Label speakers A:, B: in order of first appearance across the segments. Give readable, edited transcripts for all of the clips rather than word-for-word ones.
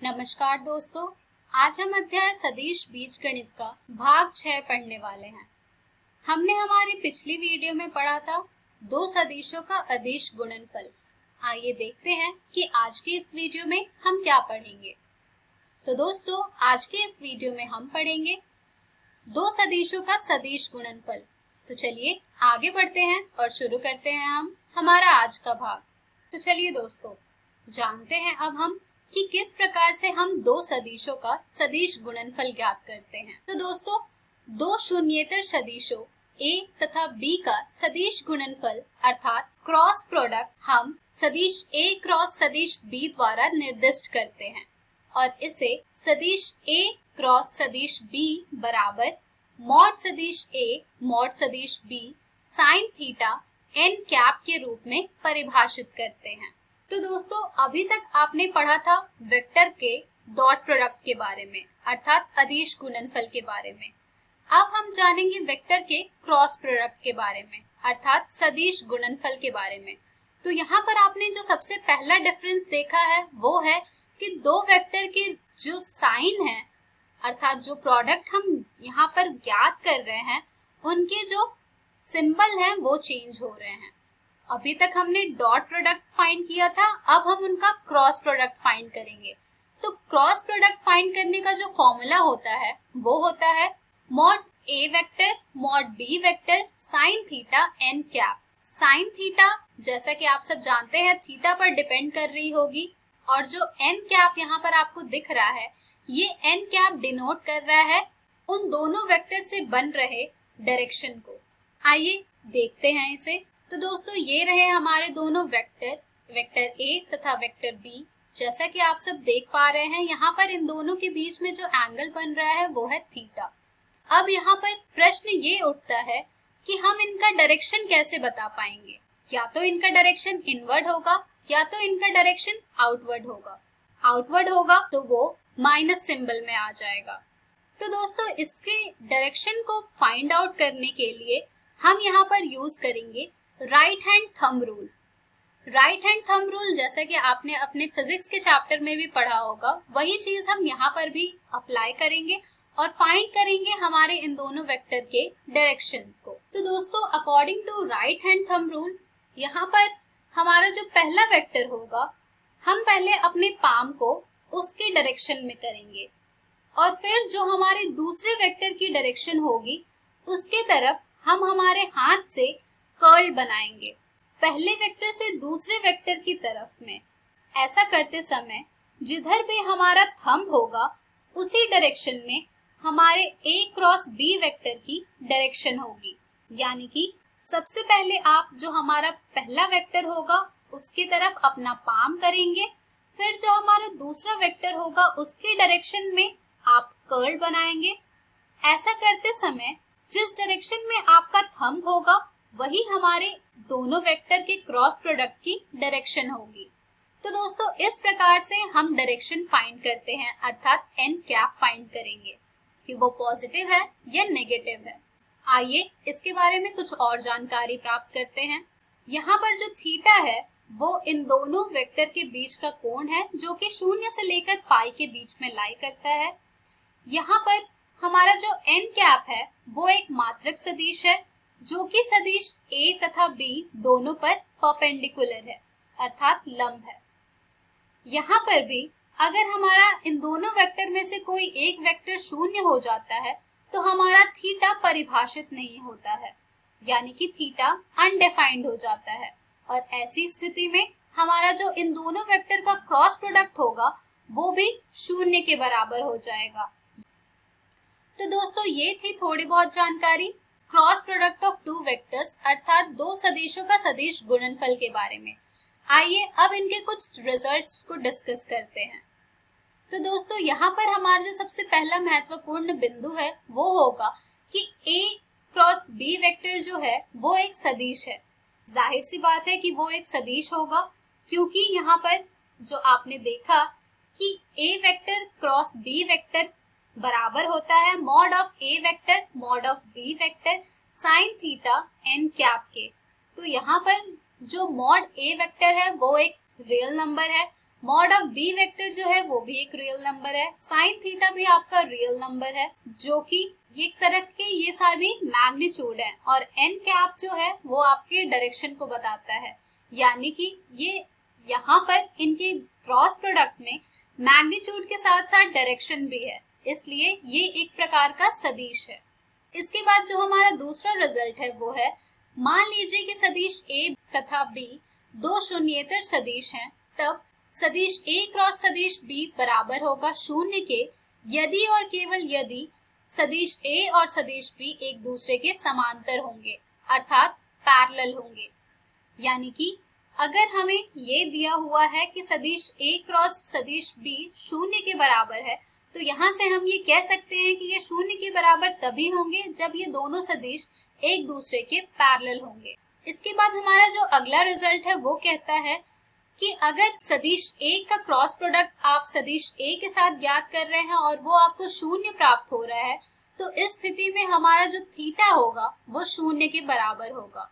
A: नमस्कार दोस्तों, आज हम अध्याय सदिश बीजगणित का भाग 6 पढ़ने वाले हैं। हमने हमारी पिछली वीडियो में पढ़ा था दो सदिशों का अदिश गुणनफल। आइए देखते हैं कि आज के इस वीडियो में हम क्या पढ़ेंगे। तो दोस्तों, आज के इस वीडियो में हम पढ़ेंगे दो सदिशों का सदिश गुणनफल। तो चलिए आगे बढ़ते हैं और शुरू करते हैं हम हमारा आज का भाग। तो चलिए दोस्तों, जानते हैं अब हम कि किस प्रकार से हम दो सदिशों का सदिश गुणनफल ज्ञात करते हैं। तो दोस्तों, दो शून्येतर सदिशों a तथा b का सदिश गुणनफल अर्थात क्रॉस प्रोडक्ट हम सदिश a क्रॉस सदिश b द्वारा निर्दिष्ट करते हैं और इसे सदिश a क्रॉस सदिश b बराबर मॉड सदिश a मॉड सदिश b sine theta n cap के रूप में परिभाषित करते हैं। तो दोस्तों, अभी तक आपने पढ़ा था वेक्टर के डॉट प्रोडक्ट के बारे में अर्थात अदिश गुणनफल के बारे में। अब हम जानेंगे वेक्टर के क्रॉस प्रोडक्ट के बारे में अर्थात सदिश गुणनफल के बारे में। तो यहाँ पर आपने जो सबसे पहला डिफरेंस देखा है वो है कि दो वेक्टर के जो साइन है अर्थात जो प्रोडक्ट हम यहाँ पर ज्ञात कर रहे हैं उनके जो सिंबल हैं वो चेंज हो रहे हैं। अभी तक हमने डॉट प्रोडक्ट फाइंड किया था, अब हम उनका क्रॉस प्रोडक्ट फाइंड करेंगे। तो क्रॉस प्रोडक्ट फाइंड करने का जो फॉर्मूला होता है वो होता है mod a vector mod b vector sine theta n cap. Sine theta जैसा कि आप सब जानते हैं थीटा पर डिपेंड कर रही होगी और जो n कैप यहाँ पर आपको दिख रहा है ये n कैप डिनोट कर रहा है उन दोनों वेक्टर से बन रहे डायरेक्शन को। आइए देखते हैं इसे। तो दोस्तों, ये रहे हमारे दोनों वेक्टर, वेक्टर a तथा वेक्टर b। जैसा कि आप सब देख पा रहे हैं यहाँ पर इन दोनों के बीच में जो एंगल बन रहा है वो है थीटा। अब यहाँ पर प्रश्न ये उठता है कि हम इनका डायरेक्शन कैसे बता पाएंगे। या तो इनका डायरेक्शन इनवर्ड होगा या तो इनका डायरेक्शन आउटवर्ड होगा। आउटवर्ड होगा तो वो माइनस सिंबल में आ जाएगा। तो दोस्तों, इसके डायरेक्शन को फाइंड आउट करने के लिए हम यहाँ पर यूज करेंगे right hand thumb rule. Right hand thumb rule जैसा कि आपने अपने फिजिक्स के चैप्टर में भी पढ़ा होगा, वही चीज हम यहाँ पर भी अप्लाई करेंगे और फाइंड करेंगे हमारे इन दोनों वेक्टर के डायरेक्शन को। तो दोस्तों, according to right hand thumb rule यहाँ पर हमारा जो पहला वेक्टर होगा हम पहले अपने पाम को उसके डायरेक्शन में करेंगे और फिर जो हमारे दूसरे वेक्टर की डायरेक्शन होगी उसके तरफ हम हमारे हाथ से कर्ल बनाएंगे पहले वेक्टर से दूसरे वेक्टर की तरफ में। ऐसा करते समय जिधर भी हमारा थंब होगा उसी डायरेक्शन में हमारे a क्रॉस b वेक्टर की डायरेक्शन होगी। यानी कि सबसे पहले आप जो हमारा पहला वेक्टर होगा उसकी तरफ अपना पाम करेंगे, फिर जो हमारा दूसरा वेक्टर होगा उसके डायरेक्शन में आप कर्ल बनाएंगे। ऐसा करते समय जिस डायरेक्शन में आपका थंब होगा वही हमारे दोनों वेक्टर के क्रॉस प्रोडक्ट की डायरेक्शन होगी। तो दोस्तों, इस प्रकार से हम डायरेक्शन फाइंड करते हैं अर्थात n कैप फाइंड करेंगे कि वो पॉजिटिव है या नेगेटिव है। आइए इसके बारे में कुछ और जानकारी प्राप्त करते हैं। यहाँ पर जो थीटा है वो इन दोनों वेक्टर के बीच का कोण है जो कि 0 से लेकर पाई के बीच में लाई करता है। यहाँ पर हमारा जो n कैप है वो एक मात्रक सदिश है जो कि सदिश a तथा b दोनों पर परपेंडिकुलर है अर्थात लंब है। यहाँ पर भी अगर हमारा इन दोनों वेक्टर में से कोई एक वेक्टर 0 हो जाता है तो हमारा थीटा परिभाषित नहीं होता है, यानी कि थीटा अनडिफाइंड हो जाता है और ऐसी स्थिति में हमारा जो इन दोनों वेक्टर का क्रॉस प्रोडक्ट होगा वो भी 0 के बराबर हो जाएगा। तो दोस्तों, ये थी थोड़ी बहुत जानकारी cross product of two vectors अर्थात दो सदिशों का सदिश गुणनफल के बारे में। आइए अब इनके कुछ रिजल्ट्स को डिस्कस करते हैं। तो दोस्तों, यहाँ पर हमारा जो सबसे पहला महत्वपूर्ण बिंदु है वो होगा कि a क्रॉस b वेक्टर जो है वो एक सदिश है। जाहिर सी बात है कि वो एक सदिश होगा क्योंकि यहाँ पर जो आपने देखा कि a vector cross b vector बराबर होता है mod of a vector mod of b vector sine theta n cap के। तो यहाँ पर जो मॉड a वेक्टर है वो एक रियल नंबर है मॉड ऑफ बी वेक्टर जो है वो भी एक रियल नंबर है, साइन थीटा भी आपका रियल नंबर है, जो कि एक तरह के ये सारी मैग्नीट्यूड है, और एन कैप जो है वो आपके डायरेक्शन को बताता है, यानी कि ये यहाँ पर इनके क्रॉस प्रोडक्ट में मैग्नीट्यूड के साथ साथ डायरेक्शन भी है, इसलिए ये एक प्रकार का सदिश है। इसके बाद जो हमारा दूसरा रिजल्ट है वो है, मान लीजिए कि सदिश ए तथा बी दो शून्येतर सदिश हैं, तब सदिश ए क्रॉस सदिश बी बराबर होगा शून्य के यदि और केवल यदि सदिश ए और सदिश बी एक दूसरे के समांतर होंगे, अर्थात पैरेलल होंगे। यानी कि अगर हमें ये दिया हुआ है कि सदिश ए क्रॉस सदिश बी शून्य के बराबर है, तो यहाँ से हम ये कह सकते हैं कि ये शून्य के बराबर तभी होंगे जब ये दोनों सदिश एक दूसरे के पैरेलल होंगे। इसके बाद हमारा जो अगला रिजल्ट है वो कहता है कि अगर सदिश ए का क्रॉस प्रोडक्ट आप सदिश ए के साथ ज्ञात कर रहे हैं और वो आपको शून्य प्राप्त हो रहा है, तो इस स्थिति में हमारा जो थीटा होगा वो शून्य के बराबर होगा।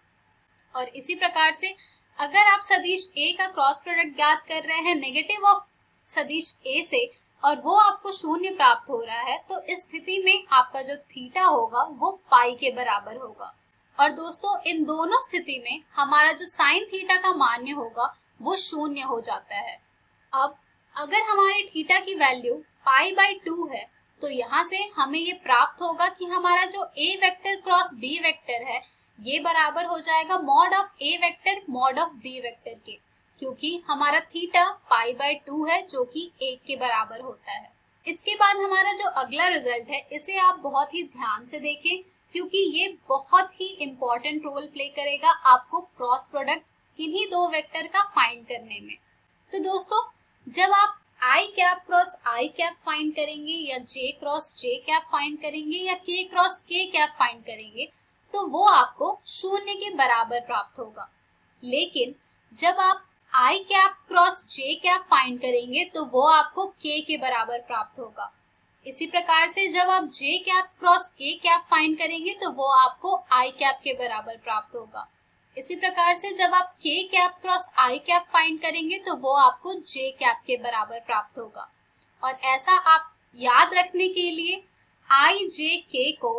A: और इसी प्रकार से अगर आप सदिश ए का क्रॉस प्रोडक्ट ज्ञात कर रहे हैं नेगेटिव ऑफ सदिश ए से और वो आपको शून्य प्राप्त हो रहा है, तो इस स्थिति में आपका जो थीटा होगा वो पाई के बराबर होगा। और दोस्तों इन दोनों स्थिति में हमारा जो साइन थीटा का मान होगा वो शून्य हो जाता है। अब अगर हमारे थीटा की वैल्यू पाई बाय 2 है, तो यहाँ से हमें ये प्राप्त होगा कि हमारा जो A vector cross B vector है ये बराबर हो जाएगा mod of A vector mod of B vector के, क्योंकि हमारा थीटा पाई बाय 2 है जो कि 1 के बराबर होता है। इसके बाद हमारा जो अगला रिजल्ट है इसे आप बहुत ही ध्यान से देखें, क्योंकि ये बहुत ही इंपॉर्टेंट रोल प्ले करेगा आपको क्रॉस प्रोडक्ट किन्हीं दो वेक्टर का फाइंड करने में। तो दोस्तों जब आप आई कैप क्रॉस आई कैप फाइंड करेंगे या जे क्रॉस जे कैप फाइंड करेंगे या के क्रॉस के कैप फाइंड करेंगे, तो वो आपको शून्य के बराबर प्राप्त होगा। लेकिन जब आप आई कैप क्रॉस जे कैप फाइंड करेंगे तो वो आपको के बराबर प्राप्त होगा। इसी प्रकार से जब आप जे कैप क्रॉस के कैप फाइंड करेंगे तो वो आपको आई कैप के बराबर प्राप्त होगा। इसी प्रकार से जब आप के कैप क्रॉस आई कैप फाइंड करेंगे तो वो आपको जे कैप के बराबर प्राप्त होगा। और ऐसा आप याद रखने के लिए आई जे के को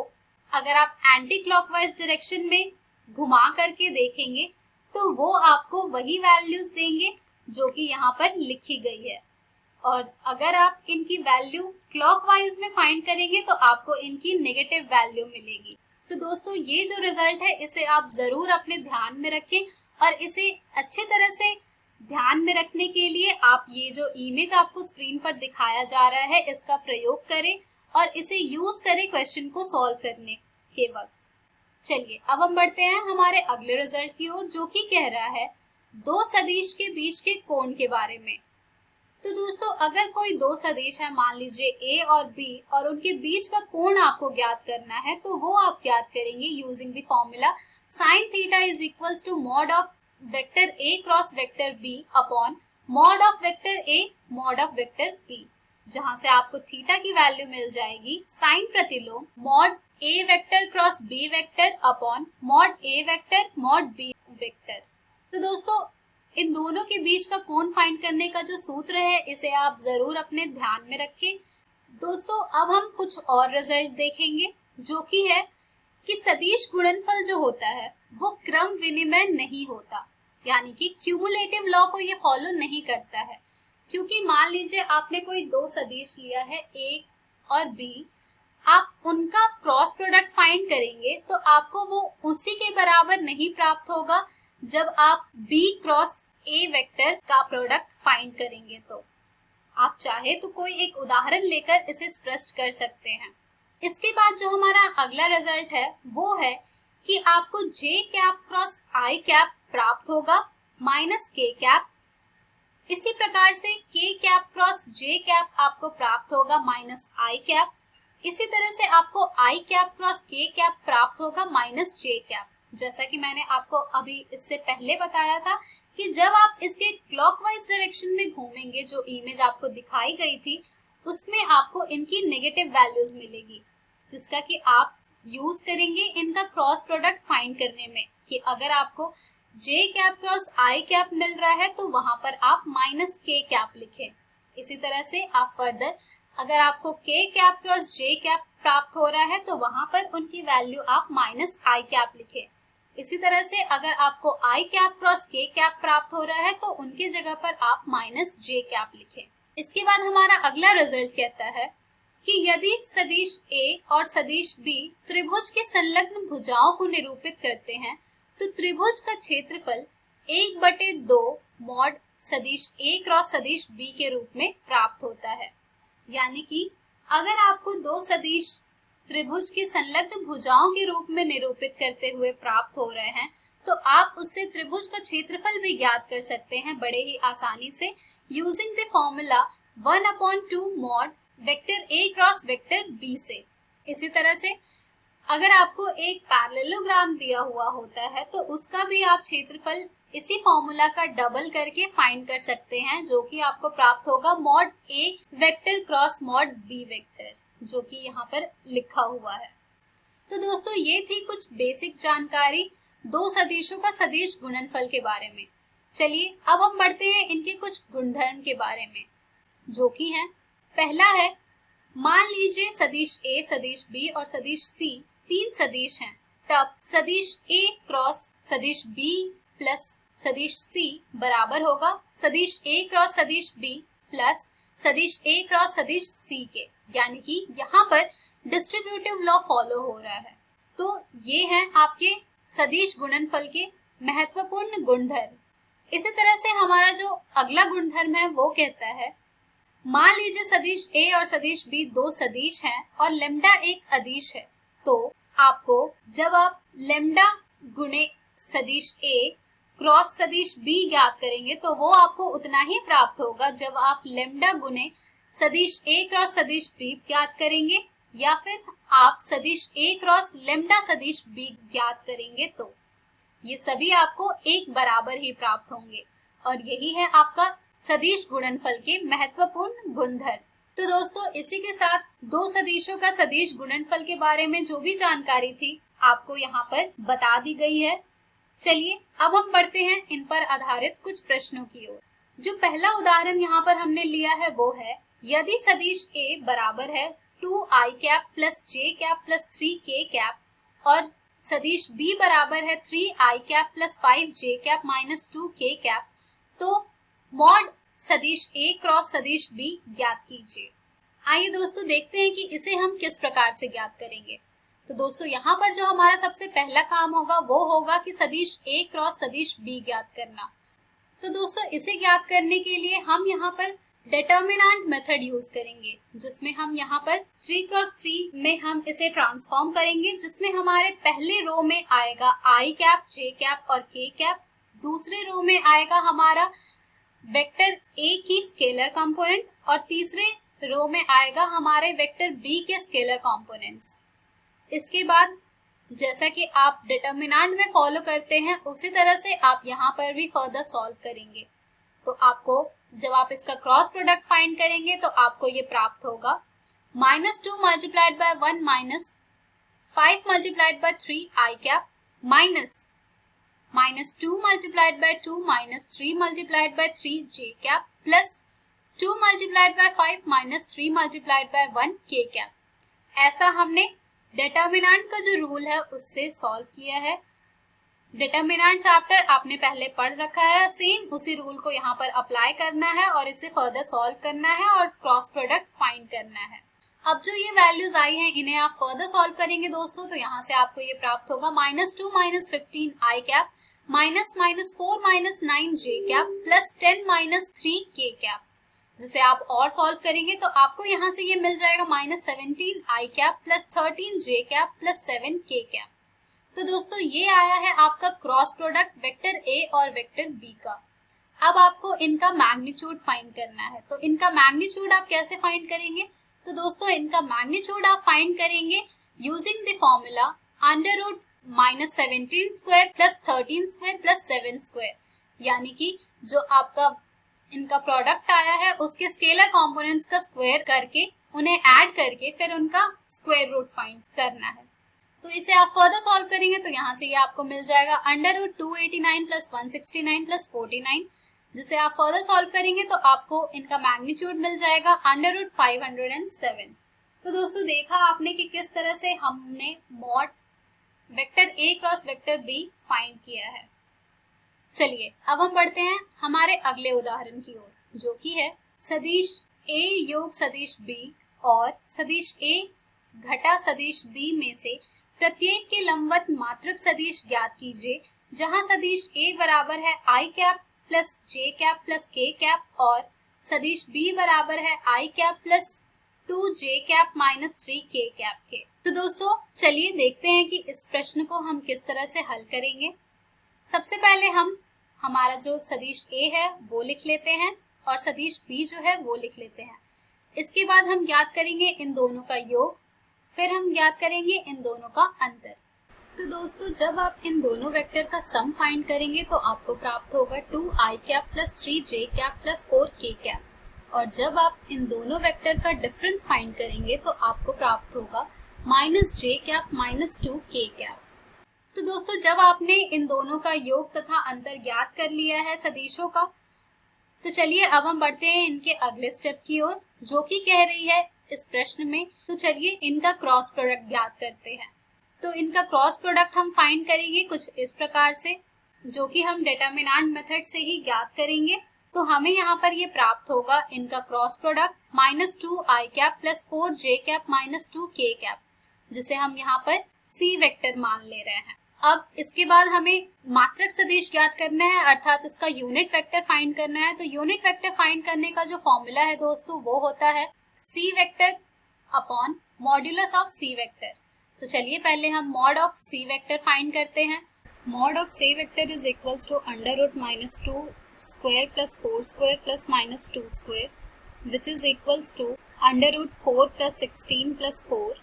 A: अगर आप एंटी क्लॉकवाइज डायरेक्शन में घुमा करके देखेंगे तो वो आपको वही वैल्यूज देंगे जो कि यहाँ पर लिखी गई है, और अगर आप इनकी वैल्यू क्लॉकवाइज में फाइंड करेंगे तो आपको इनकी नेगेटिव वैल्यू मिलेगी। तो दोस्तों ये जो रिजल्ट है इसे आप जरूर अपने ध्यान में रखें, और इसे अच्छे तरह से ध्यान में रखने के लिए आप ये जो इमेज आपको स्क्रीन पर दिखाया जा रहा है इसका प्रयोग करें और इसे यूज करें क्वेश्चन को सॉल्व करने के वक्त। चलिए अब हम बढ़ते हैं हमारे अगले रिजल्ट की ओर, जो कि कह रहा है दो सदिश के बीच के कोण के बारे में। तो दोस्तों अगर कोई दो सदिश है, मान लीजिए ए और बी, और उनके बीच का कोण आपको ज्ञात करना है, तो वो आप ज्ञात करेंगे using the formula sin theta is equals to mod of vector A cross vector B upon mod of vector A mod of vector B, जहां से आपको थीटा की वैल्यू मिल जाएगी साइन प्रतिलोम mod A vector cross B vector upon mod A vector mod B vector. तो दोस्तों इन दोनों के बीच का कोण फाइंड करने का जो सूत्र है इसे आप जरूर अपने ध्यान में रखें। दोस्तों अब हम कुछ और रिजल्ट देखेंगे, जो कि है कि सदिश गुणनफल जो होता है वो क्रम विनिमय नहीं होता, यानी कि क्यूमुलेटिव लॉ को ये फॉलो नहीं करता है। क्योंकि मान लीजिए आपने कोई दो सदिश लिया है ए और बी, आप उनका क्रॉस प्रोडक्ट फाइंड करेंगे तो आपको वो उसी के बराबर नहीं प्राप्त होगा जब आप बी क्रॉस ए वेक्टर का प्रोडक्ट फाइंड करेंगे। तो आप चाहे तो कोई एक उदाहरण लेकर इसे स्पष्ट कर सकते हैं। इसके बाद जो हमारा अगला रिजल्ट है वो है कि आपको जे कैप क्रॉस आई कैप प्राप्त होगा माइनस के कैप। इसी प्रकार से के कैप क्रॉस जे कैप आपको प्राप्त होगा माइनस आई कैप। इसी तरह से आपको आई कैप क्रॉस के कैप प्राप्त होगा माइनस जे कैप। जैसा कि मैंने आपको अभी इससे पहले बताया था कि जब आप इसके क्लॉकवाइज डायरेक्शन में घूमेंगे, जो इमेज आपको दिखाई गई थी उसमें आपको इनकी नेगेटिव वैल्यूज मिलेगी, जिसका कि आप यूज करेंगे इनका क्रॉस प्रोडक्ट फाइंड करने में। कि अगर आपको जे कैप क्रॉस आई कैप मिल रहा है तो वहां पर आप माइनस के कैप लिखें। इसी तरह से आप फर्दर अगर आपको के कैप क्रॉस जे कैप प्राप्त हो रहा है तो वहां पर उनकी वैल्यू आप माइनस आई कैप लिखें। इसी तरह से अगर आपको आई कैप क्रॉस के कैप प्राप्त हो रहा है तो उनकी जगह पर आप माइनस जे कैप लिखें। इसके बाद हमारा अगला रिजल्ट कहता है कि यदि सदिश ए और सदिश बी त्रिभुज के संलग्न भुजाओं को निरूपित करते हैं तो त्रिभुज का क्षेत्रफल 1/2 मॉड सदिश ए क्रॉस सदिश बी के रूप में प्राप्त होता है। यानी कि अगर आपको दो सदिश त्रिभुज के संलग्न भुजाओं के रूप में निरूपित करते हुए प्राप्त हो रहे हैं तो आप उससे त्रिभुज का क्षेत्रफल भी ज्ञात कर सकते हैं बड़े ही आसानी से using the formula 1/2 mod vector A cross vector B से। इसी तरह से अगर आपको एक पैरेललोग्राम दिया हुआ होता है तो उसका भी आप क्षेत्रफल इसी फॉर्मूला का डबल करके फाइंड कर सकते हैं, जो कि आपको प्राप्त होगा mod A vector cross mod B vector, जो कि यहाँ पर लिखा हुआ है। तो दोस्तों ये थी कुछ बेसिक जानकारी दो सदिशों का सदिश गुणनफल के बारे में। चलिए अब हम बढ़ते हैं इनके कुछ गुणधर्म के बारे में, जो कि हैं, पहला है, मान लीजिए सदिश ए, सदिश बी और सदिश सी तीन सदिश हैं, तब सदिश ए क्रॉस सदिश बी प्लस सदिश सी बराबर होगा सदिश ए क्रॉस सदिश बी प्लस सदिश ए क्रॉस सदिश सी के। यानी कि यहाँ पर डिस्ट्रीब्यूटिव लॉ फॉलो हो रहा है। तो ये हैं आपके सदिश गुणनफल के महत्वपूर्ण गुणधर्म। इसी तरह से हमारा जो अगला गुणधर्म है वो कहता है, मान लीजिए सदिश ए और सदिश बी दो सदिश हैं और लेम्डा एक अदिश है, तो आपको जब आप लेम्डा गुणे सदिश ए क्रॉस सदिश बी ज्ञात करेंगे तो वो आपको उतना ही प्राप्त होगा जब आप लेम्डा गुणे सदिश ए क्रॉस सदिश बी ज्ञात करेंगे या फिर आप सदिश ए क्रॉस लेम्डा सदिश बी ज्ञात करेंगे तो ये सभी आपको एक बराबर ही प्राप्त होंगे। और यही है आपका सदिश गुणनफल के महत्वपूर्ण गुणधर्म। तो दोस्तों इसी के साथ दो सदिशों का सदिश गुणनफल के बारे में जो भी जानकारी थी आपको यहाँ पर बता दी गई है। चलिए अब हम बढ़ते हैं इन पर आधारित कुछ प्रश्नों की ओर। जो पहला उदाहरण यहाँ पर हमने लिया है वो है, यदि सदिश ए बराबर है 2i कैप प्लस जे कैप प्लस 3k कैप और सदिश बी बराबर है 3i cap plus 5j cap minus 2k cap, तो मॉड सदिश ए क्रॉस सदिश बी ज्ञात कीजिए। आइए दोस्तों देखते हैं कि इसे हम किस प्रकार से ज्ञात करेंगे। तो दोस्तों यहाँ पर जो हमारा सबसे पहला काम होगा वो होगा कि सदिश ए क्रॉस सदिश बी ज्ञात करना। तो दोस्तों इसे ज्ञात करने के लिए हम यहाँ पर डिटर्मिनेंट मेथड यूज करेंगे, जिसमें हम यहाँ पर 3x3 में हम इसे ट्रांसफॉर्म करेंगे, जिसमें हमारे पहले रो में आएगा आई कैप, जे कैप और के कैप, दूसरे रो में आएगा हमारा वेक्टर ए की स्केलर कंपोनेंट और तीसरे रो में आएगा हमारे वेक्टर बी के स्केलर कंपोनेंट्स। इसके बाद जैसा कि आप डिटर्मिनेंट में फॉलो करते हैं उसी तरह से आप यहाँ पर भी फर्दर सॉल्व करेंगे। तो आपको जब आप इसका क्रॉस प्रोडक्ट फाइंड करेंगे तो आपको ये प्राप्त होगा -2 multiplied by 1 minus 5 multiplied by 3 I cap minus -2 multiplied by 2 minus 3 multiplied by 3 J cap plus 2 multiplied by 5 minus 3 multiplied by 1 के कैप। ऐसा हमने डिटर्मिनेंट का जो रूल है उससे सॉल्व किया है। डिटर्मिनेंट चैप्टर आपने पहले पढ़ रखा है, सेम उसी रूल को यहाँ पर अप्लाई करना है और इसे फर्दर सॉल्व करना है और क्रॉस प्रोडक्ट फाइंड करना है। अब जो ये वैल्यूज आई हैं इन्हें आप फर्दर सॉल्व करेंगे दोस्तों, तो यहाँ से आपको ये प्राप्त होगा -2 माइनस 15 आई कैप माइनस -4 माइनस 9 जे कैप प्लस 10 माइनस 3 के कैप। जिसे आप और सॉल्व करेंगे तो आपको यहाँ से ये मिल जाएगा -17 आई कैप प्लस 13 जे कैप प्लस 7 के कैप। तो दोस्तों ये आया है आपका क्रॉस प्रोडक्ट वेक्टर ए और वेक्टर बी का। अब आपको इनका मैग्नीट्यूड फाइंड करना है। तो इनका मैग्नीट्यूड आप कैसे फाइंड करेंगे? तो दोस्तों इनका मैग्नीट्यूड आप फाइंड करेंगे using the formula √-17 square plus 13 square plus 7 square. यानी कि जो आपका इनका प्रोडक्ट आया है उसके स्केलर कंपोनेंट्स का स्क्वायर करके उन्हें ऐड करके फिर उनका स्क्वायर रूट फाइंड करना है। तो इसे आप फर्दर सॉल्व करेंगे तो यहाँ से ये आपको मिल जाएगा अंडर रूट 289 प्लस 169 प्लस 49, जिसे आप फर्दर सॉल्व करेंगे तो आपको इनका मैग्नीट्यूड मिल जाएगा अंडर रूट 507। तो दोस्तों देखा आपने कि किस तरह से हमने mod vector A cross vector B find किया है। चलिए अब हम बढ़ते हैं हमारे अगले उदाहरण की ओर, जो कि है सदिश ए योग सदिश बी और सदिश ए घटा सदिश बी में से प्रत्येक के लंबवत मात्रक सदिश ज्ञात कीजिए, जहां सदिश ए बराबर है आई कैप प्लस जे कैप प्लस के कैप और सदिश बी बराबर है आई कैप प्लस 2 जे कैप माइनस 3 के कैप के। तो दोस्तों चलिए देखते हैं कि इस प्रश्न को हम किस तरह से हल करेंगे। सबसे पहले हम हमारा जो सदिश ए है वो लिख लेते हैं और सदिश बी जो है वो लिख लेते हैं। इसके बाद हम ज्ञात करेंगे इन दोनों का योग, फिर हम ज्ञात करेंगे इन दोनों का अंतर। तो दोस्तों जब आप इन दोनों वेक्टर का सम फाइंड करेंगे तो आपको प्राप्त होगा 2 I cap plus 3 J cap plus 4 के कैप, और जब आप इन दोनों वेक्टर का डिफरेंस फाइंड करेंगे तो आपको प्राप्त होगा माइनस जे कैप माइनस 2 के कैप। तो दोस्तों जब आपने इन दोनों का योग तथा अंतर ज्ञात कर लिया है सदिशों का, तो चलिए अब हम बढ़ते हैं इनके अगले स्टेप की ओर, जो कि कह रही है इस प्रश्न में। तो चलिए इनका क्रॉस प्रोडक्ट ज्ञात करते हैं। तो इनका क्रॉस प्रोडक्ट हम फाइंड करेंगे कुछ इस प्रकार से, जो कि हम डिटरमिनेंट मेथड से ही ज्ञात करेंगे। तो हमें यहाँ पर ये प्राप्त होगा इनका cross product minus 2 I cap plus 4 J cap minus 2 K cap, जिसे हम यहाँ पर सी वेक्टर मान ले रहे हैं। अब इसके बाद हमें मात्रक सदिश ज्ञात करना है, अर्थात इसका यूनिट वेक्टर फाइंड करना है। तो यूनिट वेक्टर फाइंड करने का जो फॉर्मूला है दोस्तों वो होता है C vector upon modulus of C vector. तो चलिए पहले हम mod of C vector find करते हैं। Mod of C vector is equals to under root minus 2 square plus 4 square plus minus 2 square, which is equals to under root 4 plus 16 plus 4,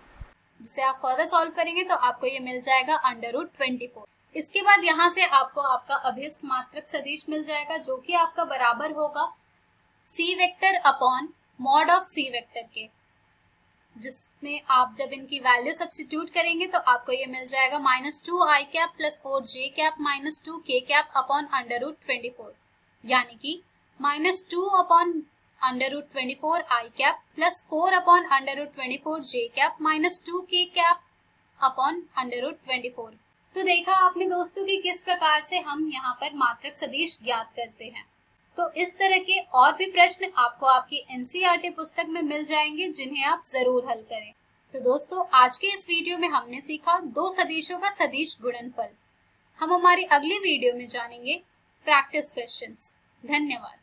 A: जिसे आप further solve करेंगे तो आपको ये मिल जाएगा अंडर रूट 24। इसके बाद यहाँ से आपको आपका अभिष्ट मात्रक सदिश मिल जाएगा, जो कि आपका बराबर होगा C vector upon mod of C vector के, जिसमें आप जब इनकी वैल्यू सब्स्टिट्यूट करेंगे तो आपको ये मिल जाएगा minus 2 I cap plus 4 J cap minus 2 K cap upon under root 24, यानी कि minus 2 upon under root 24 I cap plus 4 upon under root 24 J cap minus 2 K cap upon under root 24। तो देखा आपने दोस्तों कि किस प्रकार से हम यहाँ पर मात्रक सदिश ज्ञात करते हैं। तो इस तरह के और भी प्रश्न आपको आपकी एनसीईआरटी पुस्तक में मिल जाएंगे, जिन्हें आप जरूर हल करें। तो दोस्तों आज के इस वीडियो में हमने सीखा दो सदिशों का सदिश गुणनफल। हम हमारी अगली वीडियो में जानेंगे प्रैक्टिस क्वेश्चंस। धन्यवाद।